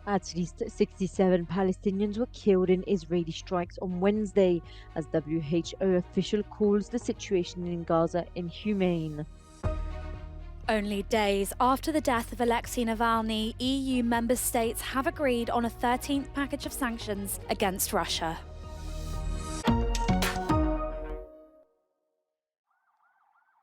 At least 67 Palestinians were killed in Israeli strikes on Wednesday, as WHO official calls the situation in Gaza inhumane. Only days after the death of Alexei Navalny, EU member states have agreed on a 13th package of sanctions against Russia.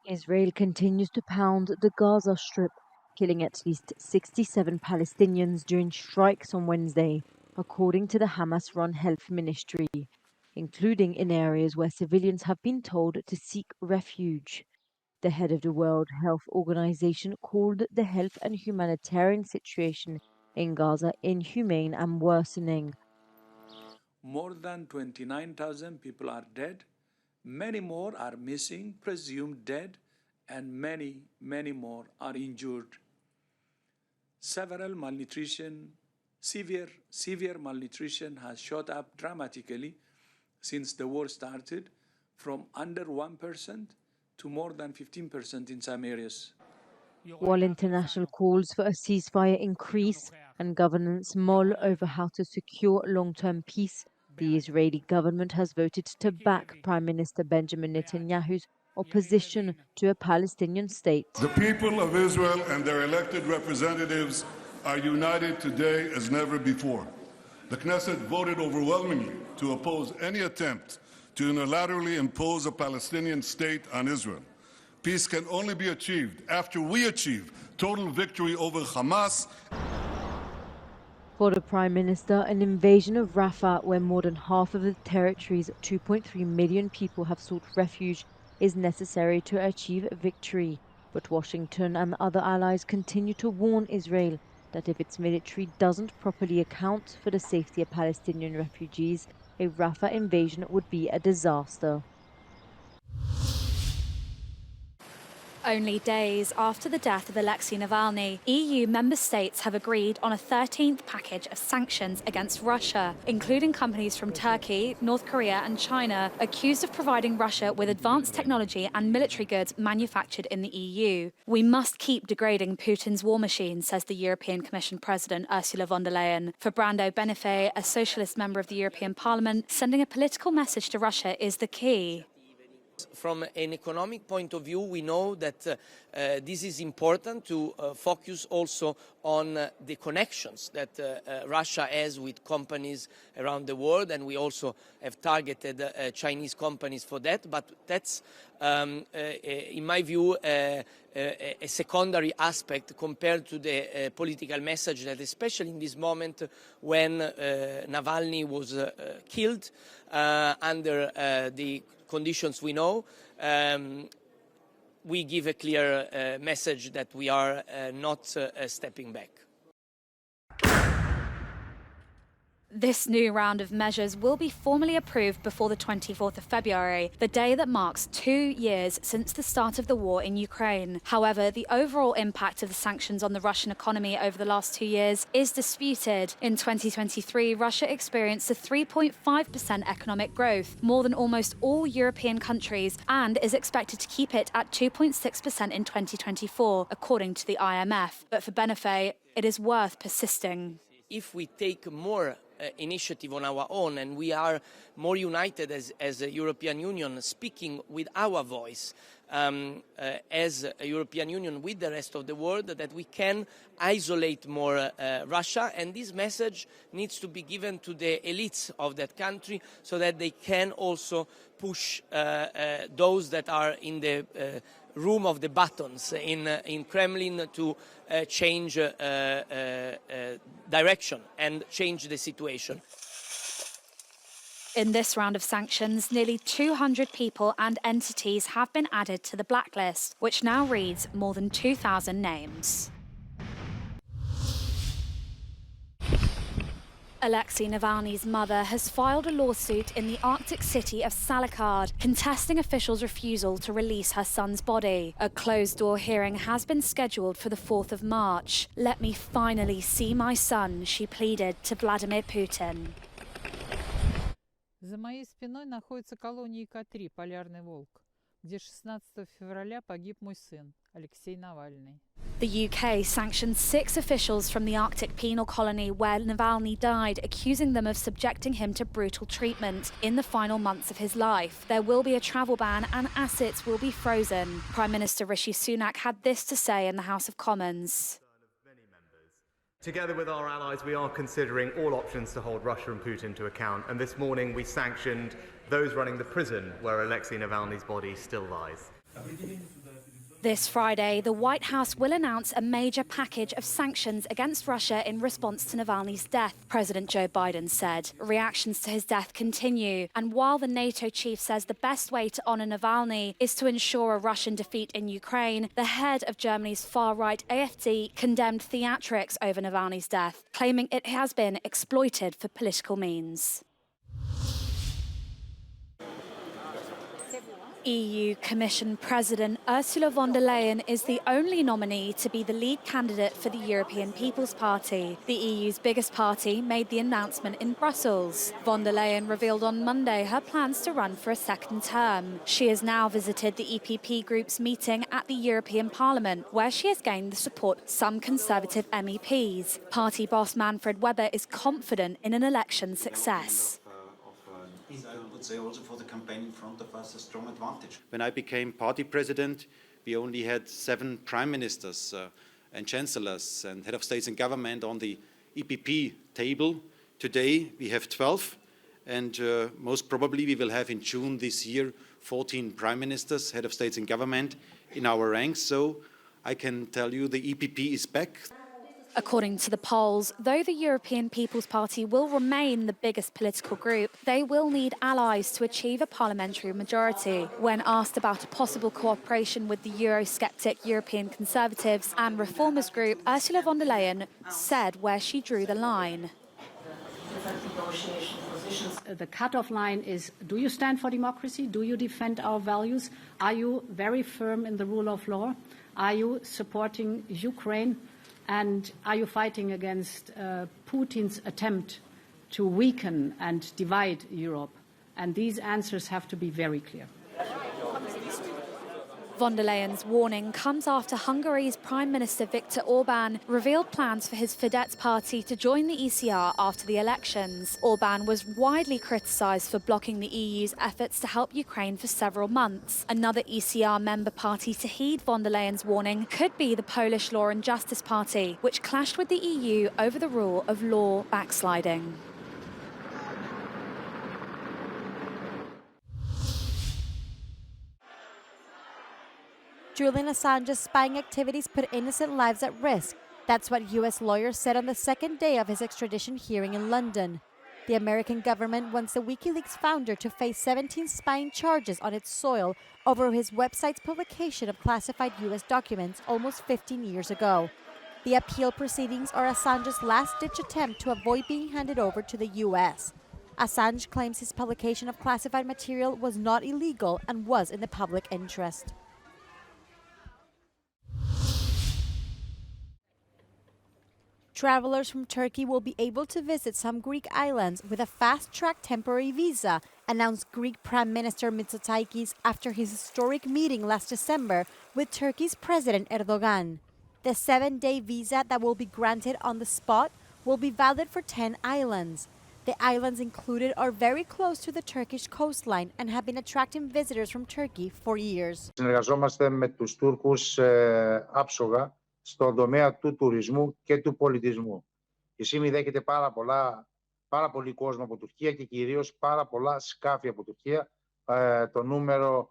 Israel continues to pound the Gaza Strip, killing at least 67 Palestinians during strikes on Wednesday, according to the Hamas-run health ministry, including in areas where civilians have been told to seek refuge. The head of the World Health Organization called the health and humanitarian situation in Gaza inhumane and worsening. More than 29,000 people are dead. Many more are missing, presumed dead, and many, many more are injured. Severe malnutrition has shot up dramatically since the war started, from under 1% to more than 15% in some areas. While international calls for a ceasefire increase and governments mull over how to secure long-term peace, the Israeli government has voted to back Prime Minister Benjamin Netanyahu's opposition to a Palestinian state. The people of Israel and their elected representatives are united today as never before. The Knesset voted overwhelmingly to oppose any attempt to unilaterally impose a Palestinian state on Israel. Peace can only be achieved after we achieve total victory over Hamas. For the Prime Minister, an invasion of Rafah, where more than half of the territory's 2.3 million people have sought refuge, is necessary to achieve victory. But Washington and other allies continue to warn Israel that if its military doesn't properly account for the safety of Palestinian refugees, a Rafah invasion would be a disaster. Only days after the death of Alexei Navalny, EU member states have agreed on a 13th package of sanctions against Russia, including companies from Turkey, North Korea and China accused of providing Russia with advanced technology and military goods manufactured in the EU. We must keep degrading Putin's war machine, says the European Commission President Ursula von der Leyen. For Brando Benifei, a socialist member of the European Parliament, sending a political message to Russia is the key. From an economic point of view, we know that this is important to focus also on the connections that Russia has with companies around the world, and we also have targeted Chinese companies for that. But that's, in my view, a secondary aspect compared to the political message that, especially in this moment when Navalny was killed under the conditions we know, we give a clear message that we are not stepping back. This new round of measures will be formally approved before the 24th of February, the day that marks 2 years since the start of the war in Ukraine. However, the overall impact of the sanctions on the Russian economy over the last 2 years is disputed. In 2023, Russia experienced a 3.5% economic growth, more than almost all European countries, and is expected to keep it at 2.6% in 2024, according to the IMF. But for Benifei, it is worth persisting. If we take more initiative on our own and we are more united as a European Union, speaking with our voice as a European Union with the rest of the world, that we can isolate more Russia, and this message needs to be given to the elites of that country so that they can also push those that are in the room of the buttons in Kremlin to change direction and change the situation. In this round of sanctions, nearly 200 people and entities have been added to the blacklist, which now reads more than 2,000 names. Alexei Navalny's mother has filed a lawsuit in the Arctic city of Salakard, contesting officials' refusal to release her son's body. A closed-door hearing has been scheduled for the 4th of March. "Let me finally see my son," she pleaded to Vladimir Putin. За моей спиной находится колония К-3 «Полярный волк», где 16 февраля погиб мой сын Алексей Навальный. The UK sanctioned 6 officials from the Arctic penal colony where Navalny died, accusing them of subjecting him to brutal treatment in the final months of his life. There will be a travel ban and assets will be frozen. Prime Minister Rishi Sunak had this to say in the House of Commons. Together with our allies, we are considering all options to hold Russia and Putin to account, and this morning we sanctioned those running the prison where Alexei Navalny's body still lies. This Friday, the White House will announce a major package of sanctions against Russia in response to Navalny's death, President Joe Biden said. Reactions to his death continue, and while the NATO chief says the best way to honour Navalny is to ensure a Russian defeat in Ukraine, the head of Germany's far-right AfD condemned theatrics over Navalny's death, claiming it has been exploited for political means. EU Commission President Ursula von der Leyen is the only nominee to be the lead candidate for the European People's Party. The EU's biggest party made the announcement in Brussels. Von der Leyen revealed on Monday her plans to run for a second term. She has now visited the EPP group's meeting at the European Parliament, where she has gained the support of some Conservative MEPs. Party boss Manfred Weber is confident in an election success. I would say also for the campaign in front of us a strong advantage. When I became party president, we only had 7 prime ministers and chancellors and head of states and government on the EPP table. Today we have 12, and most probably we will have in June this year 14 prime ministers, head of states and government in our ranks. So I can tell you the EPP is back. According to the polls, though the European People's Party will remain the biggest political group, they will need allies to achieve a parliamentary majority. When asked about a possible cooperation with the Eurosceptic European Conservatives and Reformers group, Ursula von der Leyen said where she drew the line. The cut-off line is, do you stand for democracy? Do you defend our values? Are you very firm in the rule of law? Are you supporting Ukraine? And are you fighting against Putin's attempt to weaken and divide Europe? And these answers have to be very clear. Von der Leyen's warning comes after Hungary's Prime Minister Viktor Orbán revealed plans for his Fidesz party to join the ECR after the elections. Orbán was widely criticised for blocking the EU's efforts to help Ukraine for several months. Another ECR member party to heed von der Leyen's warning could be the Polish Law and Justice Party, which clashed with the EU over the rule of law backsliding. Julian Assange's spying activities put innocent lives at risk. That's what U.S. lawyers said on the second day of his extradition hearing in London. The American government wants the WikiLeaks founder to face 17 spying charges on its soil over his website's publication of classified U.S. documents almost 15 years ago. The appeal proceedings are Assange's last-ditch attempt to avoid being handed over to the U.S. Assange claims his publication of classified material was not illegal and was in the public interest. Travelers from Turkey will be able to visit some Greek islands with a fast-track temporary visa, announced Greek Prime Minister Mitsotakis after his historic meeting last December with Turkey's President Erdogan. The 7-day visa that will be granted on the spot will be valid for 10 islands. The islands included are very close to the Turkish coastline and have been attracting visitors from Turkey for years. Συνεργαζόμαστε με τους Τούρκους άψογα στον τομέα του τουρισμού και του πολιτισμού. Η ΣΥΜΗ δέχεται πάρα πολύ κόσμο από Τουρκία και κυρίως πάρα πολλά σκάφη από Τουρκία. Το νούμερο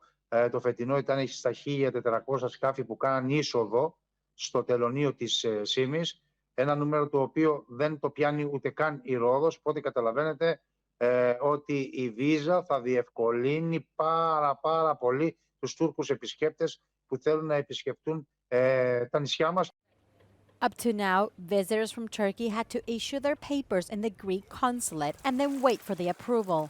το φετινό ήταν στα 1.400 σκάφη που κάναν είσοδο στο τελωνείο της ΣΥΜΗς. Ένα νούμερο το οποίο δεν το πιάνει ούτε καν η Ρόδος, οπότε καταλαβαίνετε ότι η βίζα θα διευκολύνει πάρα πολύ τους Τούρκους επισκέπτες που θέλουν να επισκεφτούν τα νησιά μας. Up to now, visitors from Turkey had to issue their papers in the Greek consulate and then wait for the approval.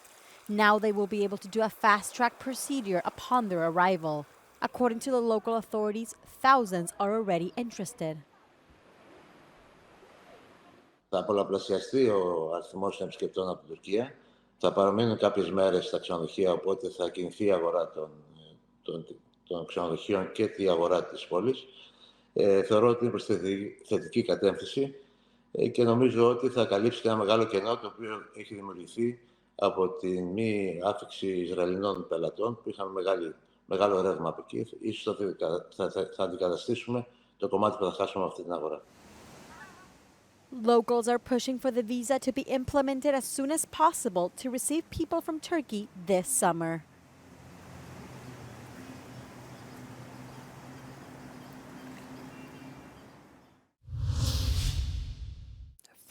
Now they will be able to do a fast-track procedure upon their arrival. According to the local authorities, thousands are already interested. Θα πολλαπλασιαστεί ο αριθμός των επισκεπτών από την Τουρκία. Θα παραμείνουν κάποιες μέρες στα ξενοδοχεία, οπότε θα κινηθεί η αγορά των ξενοδοχείων και η αγορά της πόλης. Θεωρώ ότι είναι προς θετική κατεύθυνση και νομίζω ότι θα καλύψει και ένα μεγάλο κενό το οποίο έχει δημιουργηθεί από τη μη άφιξη Ισραηλινών πελατών που είχαν μεγάλο ρεύμα από εκεί. Ίσως θα αντικαταστήσουμε το κομμάτι που θα χάσουμε από αυτή την αγορά. Locals are pushing for the visa to be implemented as soon as possible to receive people from Turkey this summer.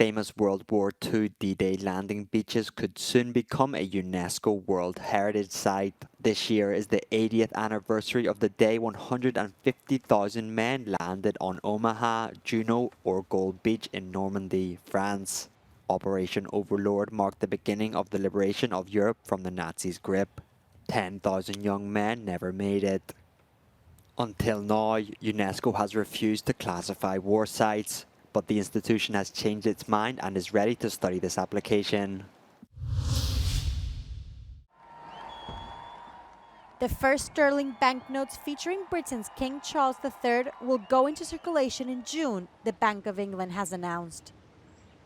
Famous World War II D-Day landing beaches could soon become a UNESCO World Heritage Site. This year is the 80th anniversary of the day 150,000 men landed on Omaha, Juno or Gold Beach in Normandy, France. Operation Overlord marked the beginning of the liberation of Europe from the Nazis' grip. 10,000 young men never made it. Until now, UNESCO has refused to classify war sites, but the institution has changed its mind and is ready to study this application. The first sterling banknotes featuring Britain's King Charles III will go into circulation in June, the Bank of England has announced.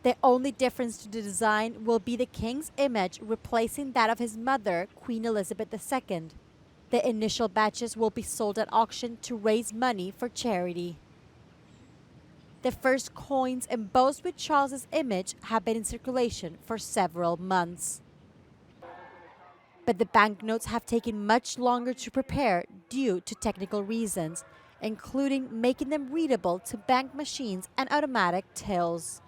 The only difference to the design will be the King's image replacing that of his mother, Queen Elizabeth II. The initial batches will be sold at auction to raise money for charity. The first coins embossed with Charles's image have been in circulation for several months. But the banknotes have taken much longer to prepare due to technical reasons, including making them readable to bank machines and automatic tills.